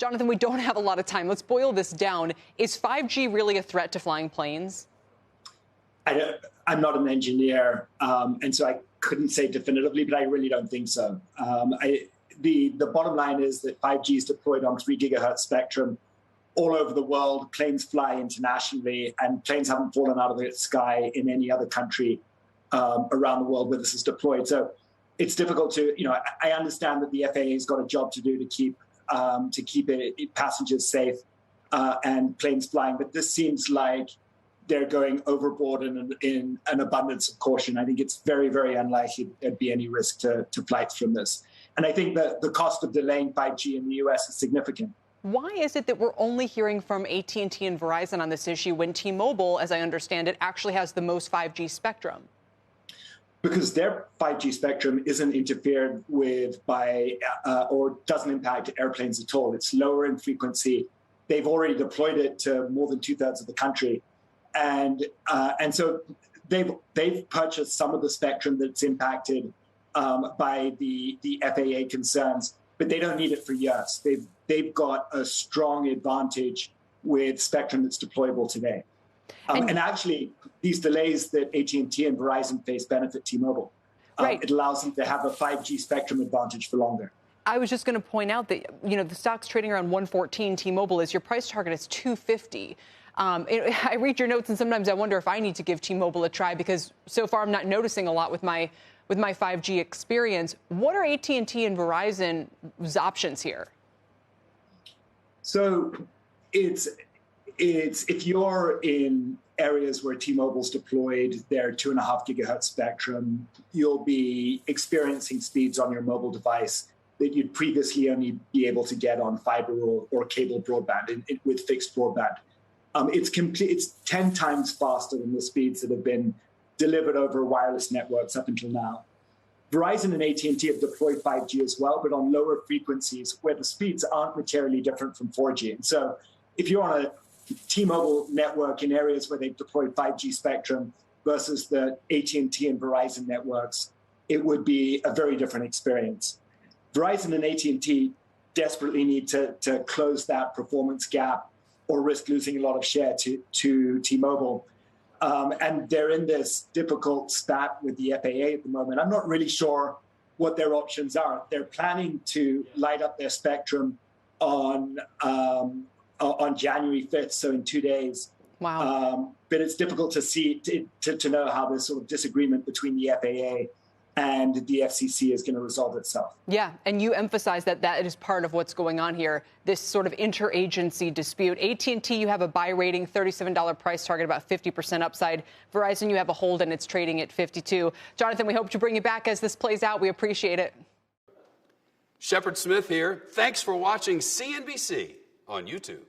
Jonathan, we don't have a lot of time. Let's boil this down. Is 5G really a threat to flying planes? I'm not an engineer, and so I couldn't say definitively, but I really don't think so. The bottom line is that 5G is deployed on 3 gigahertz spectrum all over the world. Planes fly internationally, and planes haven't fallen out of the sky in any other country around the world where this is deployed. So it's difficult to, I understand that the FAA has got a job to do to keep passengers safe and planes flying, but this seems like they're going overboard in an abundance of caution. I think it's very, very unlikely there'd be any risk to flights from this. And I think that the cost of delaying 5G in the US is significant. Why is it that we're only hearing from AT&T and Verizon on this issue when T-Mobile, as I understand it, actually has the most 5G spectrum? Because their 5G spectrum isn't interfered with by or doesn't impact airplanes at all. It's lower in frequency. They've already deployed it to more than 2/3 of the country. And so they've purchased some of the spectrum that's impacted by the FAA concerns, but they don't need it for years. They've got a strong advantage with spectrum that's deployable today. And actually, these delays that AT&T and Verizon face benefit T-Mobile. Right. It allows them to have a 5G spectrum advantage for longer. I was just going to point out that, the stock's trading around 114. T-Mobile is, your price target is 250. I read your notes, and sometimes I wonder if I need to give T-Mobile a try, because so far I'm not noticing a lot with my 5G experience. What are AT&T and Verizon's options here? So it's if you're in areas where T-Mobile's deployed their 2.5 gigahertz spectrum, you'll be experiencing speeds on your mobile device that you'd previously only be able to get on fiber or cable broadband with fixed broadband. It's 10 times faster than the speeds that have been delivered over wireless networks up until now. Verizon and AT&T have deployed 5G as well, but on lower frequencies where the speeds aren't materially different from 4G. And so if you're on a T-Mobile network in areas where they've deployed 5G spectrum versus the AT&T and Verizon networks, it would be a very different experience. Verizon and AT&T desperately need to close that performance gap or risk losing a lot of share to T-Mobile. And they're in this difficult spat with the FAA at the moment. I'm not really sure what their options are. They're planning to light up their spectrum on January 5th, so in 2 days. Wow. But it's difficult to know how this sort of disagreement between the FAA and the FCC is going to resolve itself. Yeah, and you emphasize that is part of what's going on here, this sort of interagency dispute. AT&T, you have a buy rating, $37 price target, about 50% upside. Verizon, you have a hold, and it's trading at 52. Jonathan, we hope to bring you back as this plays out. We appreciate it. Shepard Smith here. Thanks for watching CNBC on YouTube.